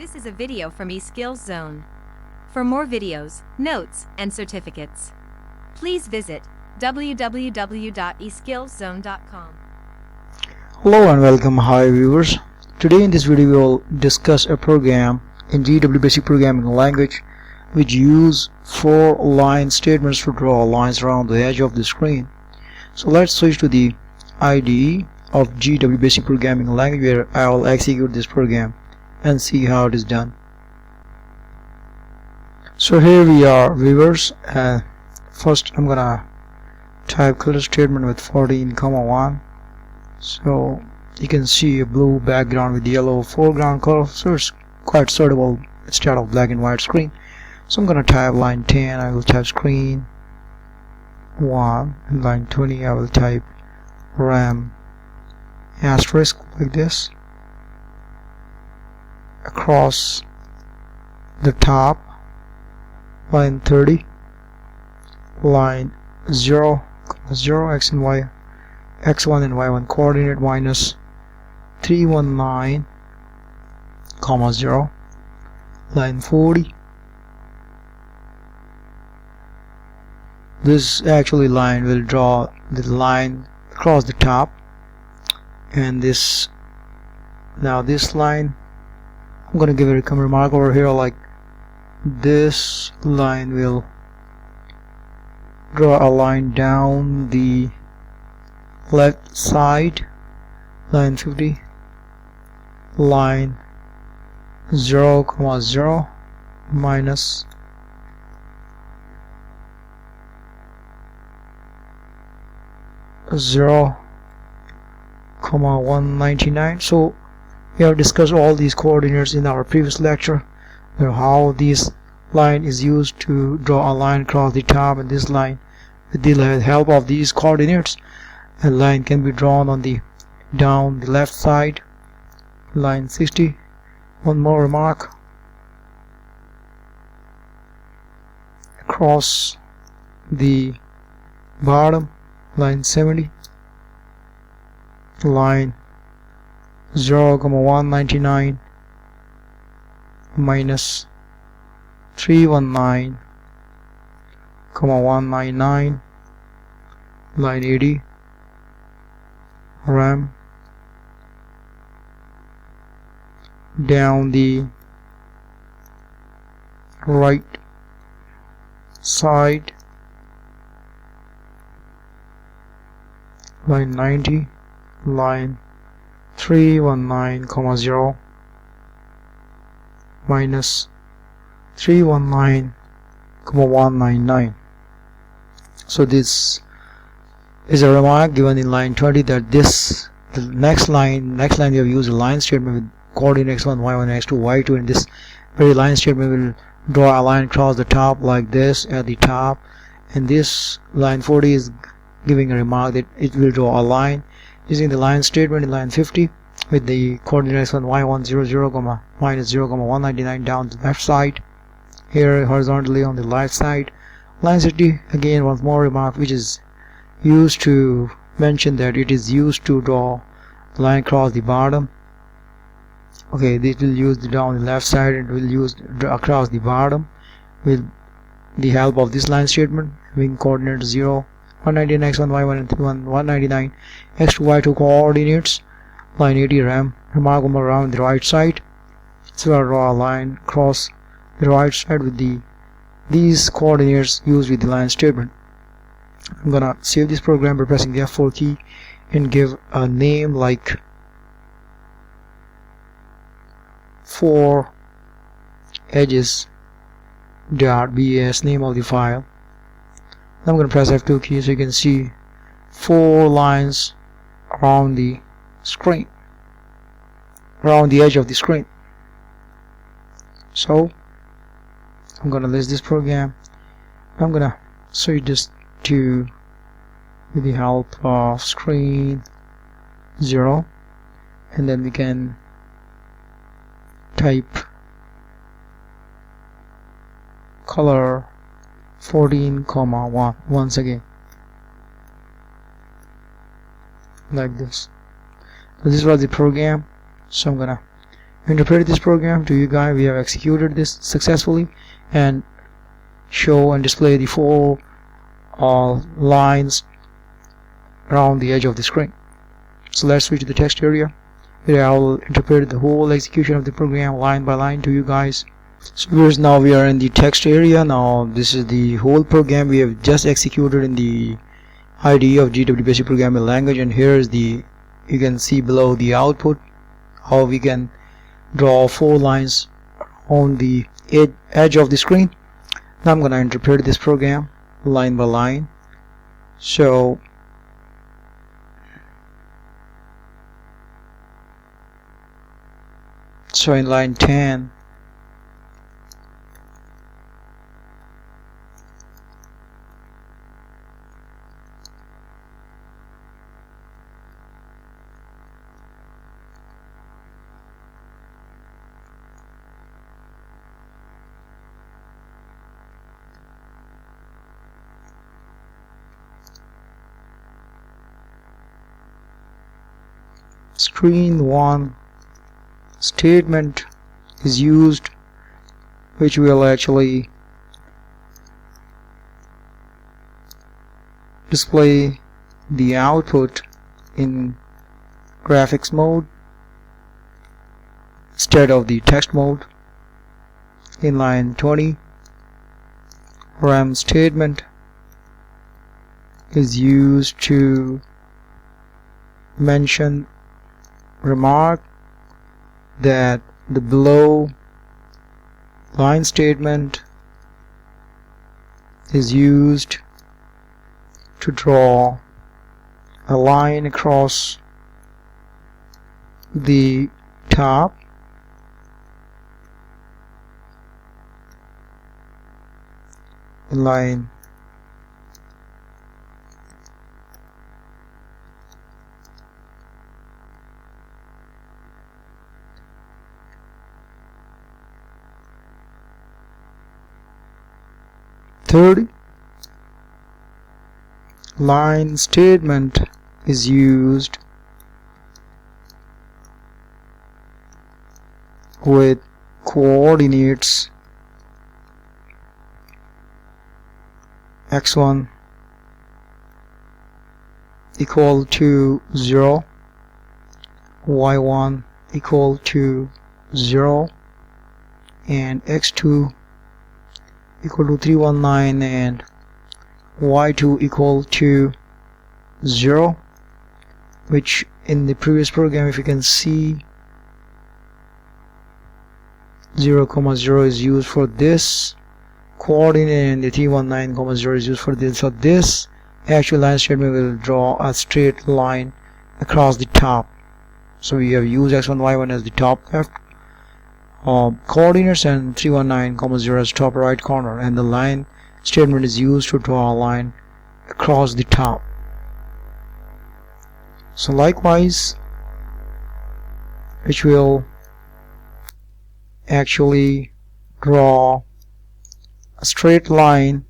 This is a video from eSkills Zone. For more videos, notes, and certificates, please visit www.eskillszone.com. Hello and welcome. Hi viewers. Today in this video we will discuss a program in GW Basic Programming Language which use 4 line statements to draw lines around the edge of the screen. So let's switch to the IDE of GW Basic Programming Language where I will execute this program and see how it is done. So here we are viewers. First I'm gonna type color statement with 14,1. So you can see a blue background with yellow foreground color, so it's quite suitable instead of black and white screen. So I'm gonna type line 10, I will type screen 1, and line 20 I will type RAM asterisk like this. Across the top, line 30, line 0, 0 x and y, x1 and y1 coordinate minus 319, 0, line 40. This actually line will draw the line across the top, and this line I'm going to give a remark over here, like this line will draw a line down the left side, line 50, line 0, 0 minus 0, 199. So we have discussed all these coordinates in our previous lecture, how this line is used to draw a line across the top, and this line, with the help of these coordinates, a line can be drawn on the down the left side, line 60. One more remark, across the bottom, line 70, line 0, 199 minus 319, 199, line 80, RAM down the right side, line 90, line 319, 0 minus 319, 199. So this is a remark given in line 20 that the next line we have used a line statement with coordinate x1, y1, x2, y2, and this very line statement will draw a line across the top like this at the top, and this line 40 is giving a remark that it will draw a line using the line statement in line 50 with the coordinates x1, y1, 0, 0, minus 0, 199 down the left side, here horizontally on the left side. Line 60 again, one more remark which is used to mention that it is used to draw the line across the bottom. Okay, this will use the down the left side, and will use across the bottom with the help of this line statement having coordinates 0, 199, x1, y1, and 199, x2, y2 coordinates, line 80 RAM remark around the right side. So I'll draw a line across the right side with these coordinates used with the line statement. I'm gonna save this program by pressing the F4 key and give a name like 4 edges.bas, name of the file. I'm going to press F2 key so you can see 4 lines around the screen, around the edge of the screen. So I'm going to list this program. I'm going to switch this to with the help of screen 0, and then we can type color 14,1 once again like this. So this was the program. So I'm gonna interpret this program to you guys. We have executed this successfully and show and display the four lines around the edge of the screen. So let's switch to the text area, where I will interpret the whole execution of the program line by line to you guys. So viewers, now we are in the text area. Now this is the whole program we have just executed in the IDE of GW Basic Programming Language, and here is the, you can see below the output how we can draw four lines on the edge of the screen. Now I'm going to interpret this program line by line. So in line 10, screen 1 statement is used, which will actually display the output in graphics mode instead of the text mode. In line 20, rem statement is used to mention remark that the below line statement is used to draw a line across the top in line 30. Line statement is used with coordinates x1 equal to 0, y1 equal to 0, and x2 equal to 319 and y2 equal to 0, which in the previous program, if you can see, 0, 0 is used for this coordinate and the 319, 0 is used for this. So this actual line statement will draw a straight line across the top. So we have used x1, y1 as the top left coordinates and 319, 0 as top right corner, and the line statement is used to draw a line across the top. So likewise, which will actually draw a straight line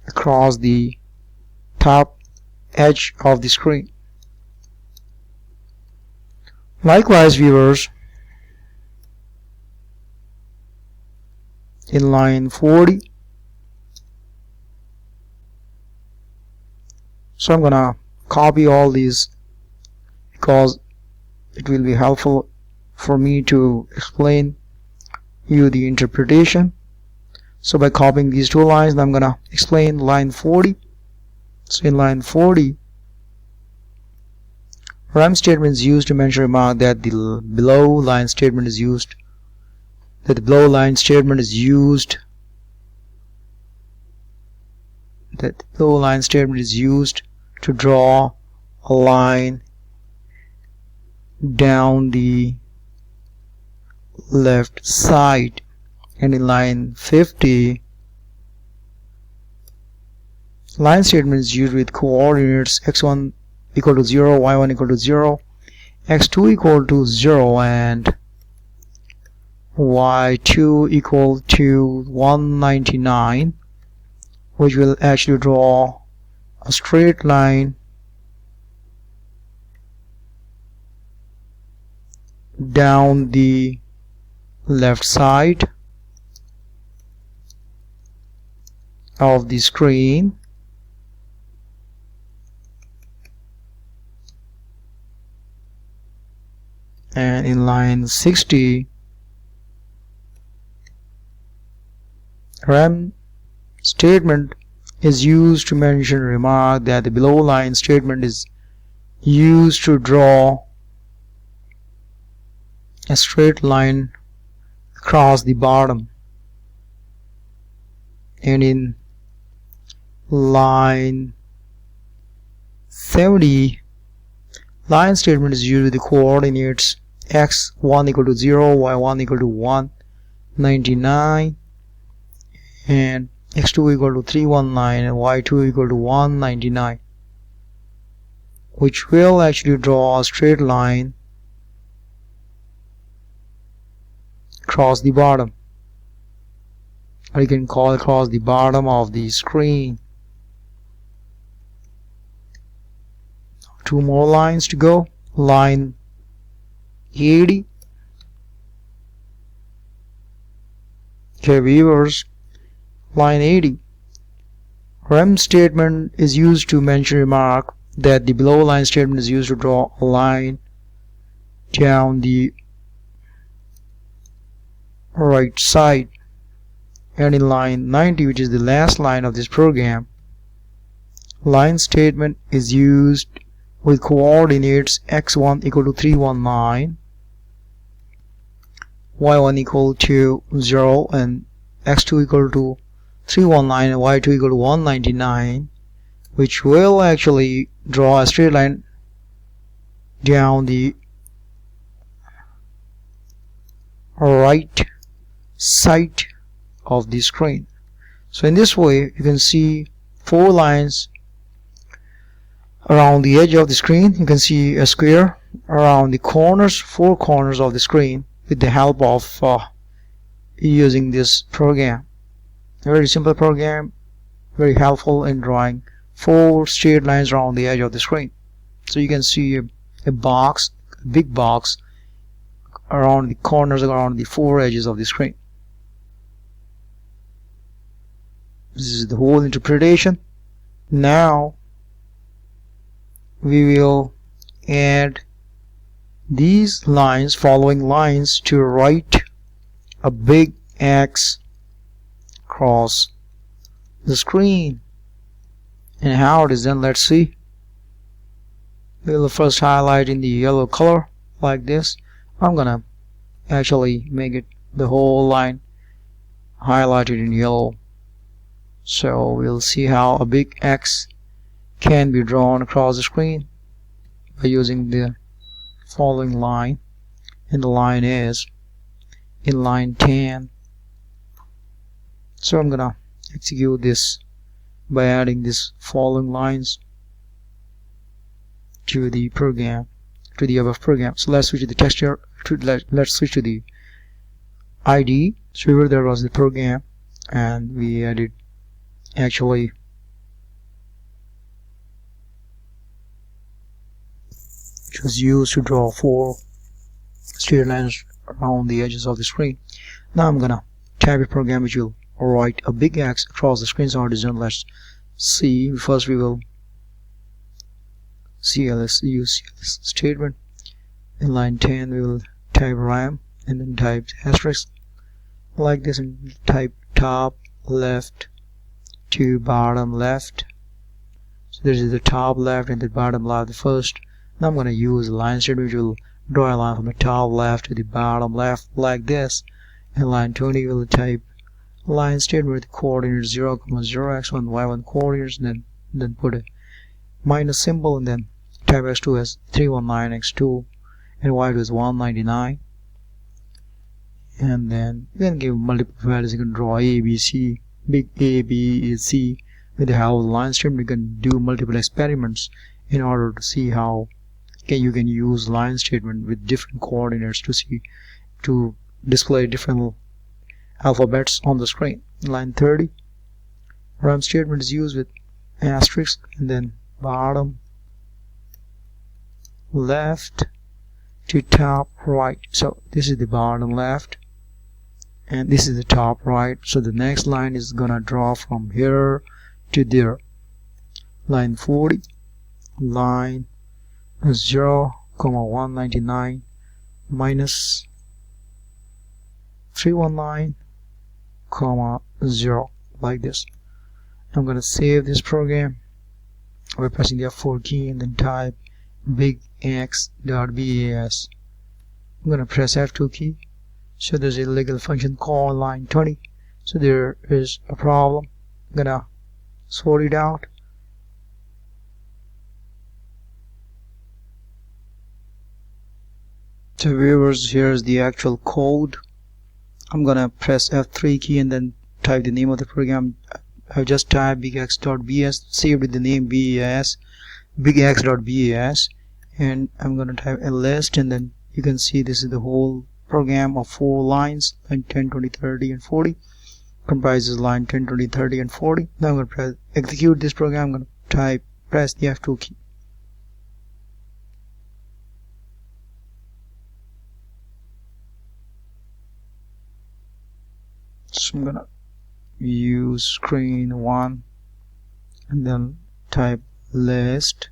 across the top edge of the screen. Likewise, viewers, in line 40, so I'm gonna copy all these because it will be helpful for me to explain you the interpretation. So by copying these two lines, I'm gonna explain line 40. So in line 40, rem statement is used to mention remark that the below line statement is used. That the below line statement is used. That the below line statement is used to draw a line down the left side. And in line 50, line statement is used with coordinates x1 equal to 0, y1 equal to 0, x2 equal to 0, and y2 equal to 199, which will actually draw a straight line down the left side of the screen and in line 60 rem statement is used to mention a remark that the below line statement is used to draw a straight line across the bottom, and in line 70 line statement is used with the coordinates x1 equal to 0, y1 equal to 199 and x2 equal to 319 and y2 equal to 199, which will actually draw a straight line across the bottom, or you can call across the bottom of the screen. Two more lines to go. Line 80. Okay, viewers, line 80. Rem statement is used to mention remark that the below line statement is used to draw a line down the right side, and in line 90, which is the last line of this program, line statement is used with coordinates x1 equal to 319, y1 equal to 0 and x2 equal to 319 and y2 equal to 199, which will actually draw a straight line down the right side of the screen. So in this way you can see 4 lines around the edge of the screen. You can see a square around the corners, 4 corners of the screen, with the help of using this program. A very simple program, very helpful in drawing 4 straight lines around the edge of the screen. So you can see a box, a big box around the corners, around the 4 edges of the screen. This is the whole interpretation. Now we will add these lines, following lines, to write a big X across the screen. And how it is done, let's see. We will first highlight in the yellow color like this. I'm gonna actually make it the whole line highlighted in yellow, so we'll see how a big X can be drawn across the screen by using the following line. And the line is in line 10. So I'm gonna execute this by adding these following lines to the program, to the above program. So let's switch to the texture, let's switch to the ID. So here there was the program, and we added actually it was used to draw 4 straight lines around the edges of the screen. Now I'm gonna type a program which will write a big X across the screen. So let's see. First we will CLS, use CLS statement. In line 10 we will type rem and then type asterisk like this, and type top left to bottom left. So this is the top left and the bottom left first. Now I'm going to use a line statement which will draw a line from the top left to the bottom left like this. In line 20 we'll type line statement with the coordinates 0, 0, x1, y1 coordinates, and then put a minus symbol, and then type x2 as 319, x2, and y2 is 199. And then you can give multiple values. You can draw A, B, C, big A, B, C. With the help of the line statement, you can do multiple experiments in order to see how you can use line statement with different coordinates to display different alphabets on the screen. In line 30, rem statement is used with asterisk and then bottom left to top right. So this is the bottom left and this is the top right. So the next line is gonna draw from here to there. Line 40, line 0, 199 minus 319, 0, like this. I'm gonna save this program by pressing the F4 key and then type bigx.bas. I'm gonna press F2 key. So there's a illegal function called line 20. So there is a problem. I'm gonna sort it out. So viewers, here's the actual code. I'm gonna press F3 key and then type the name of the program. I've just typed bigx.bas, saved with the name bas, bigx.bas, and I'm gonna type a list, and then you can see this is the whole program of 4 lines, line 10, 20, 30, and 40. Comprises line 10, 20, 30, and 40. Now I'm gonna press execute this program. I'm gonna press the F2 key. So I'm gonna use screen 1 and then type list,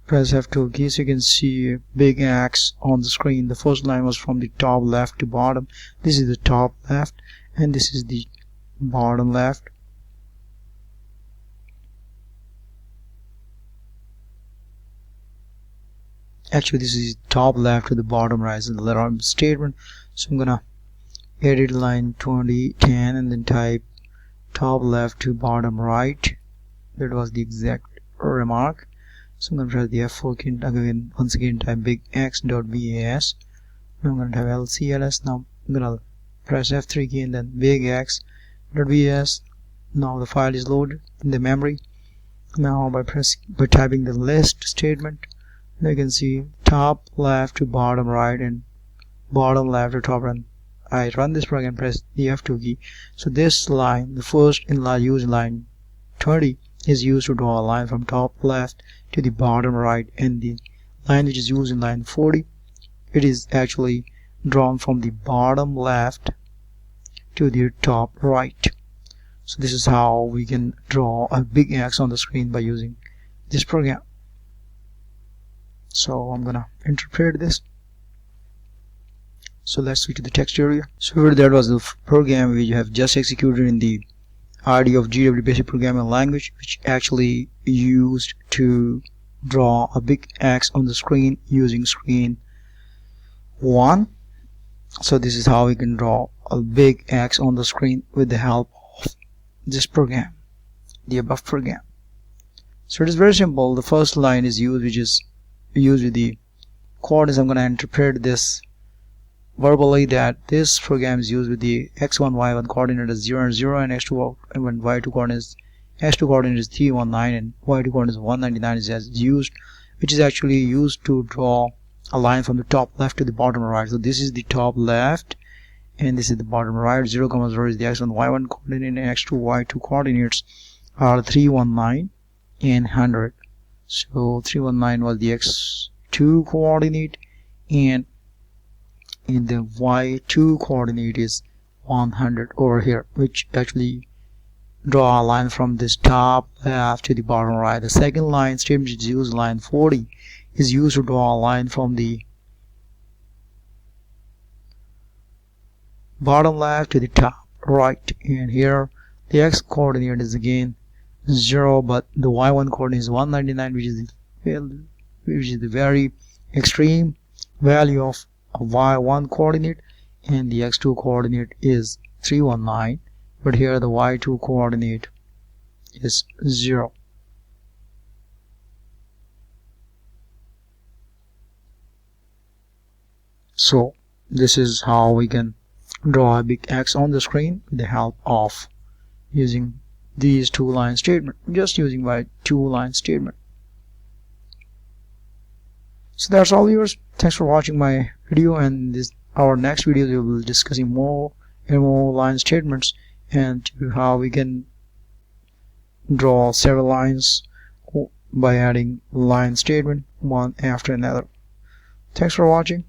press F2 key. So you can see a big X on the screen. The first line was from the top left to bottom. This is the top left and this is the bottom left. Actually this is top left to the bottom right, so the letter of the statement. So I'm gonna edit line 2010 and then type top left to bottom right. That was the exact remark. So I'm going to press the F4 key again. Once again type bigx.bas. Now I'm going to type lcls. Now I'm going to press F3 key and then bigx.bas. Now the file is loaded in the memory. Now by typing the list statement, now you can see top left to bottom right and bottom left to top right. I run this program, press the F2 key. So this line, the first used line 20, is used to draw a line from top left to the bottom right, and the line which is used in line 40, it is actually drawn from the bottom left to the top right. So this is how we can draw a big X on the screen by using this program. So I'm gonna interpret this. So let's switch to the text area. So that was the program we have just executed in the IDE of GW Basic Programming Language, which actually used to draw a big X on the screen using screen 1. So this is how we can draw a big X on the screen with the help of this program, the above program. So it is very simple. The first line is used, which is used with the coordinates. I'm going to interpret this verbally, that this program is used with the x1 y1 coordinate as 0 and 0, and x2 and y2 coordinates, x2 coordinate is 319 and y2 coordinate is 199 is used, which is actually used to draw a line from the top left to the bottom right. So this is the top left and this is the bottom right. 0, 0 is the x1 y1 coordinate and x2 y2 coordinates are 319 and 100. So 319 was the x2 coordinate and in the y2 coordinate is 100 over here, which actually draw a line from this top left to the bottom right. The second line statement is used, line 40, is used to draw a line from the bottom left to the top right, and here the x coordinate is again 0, but the y1 coordinate is 199, which is the very extreme value of a y1 coordinate, and the x2 coordinate is 319, but here the y2 coordinate is 0. So this is how we can draw a big X on the screen with the help of using these two-line statement, just using my two-line statement. So that's all, viewers. Thanks for watching my video, and our next video we will be discussing more and more line statements and how we can draw several lines by adding line statement one after another. Thanks for watching.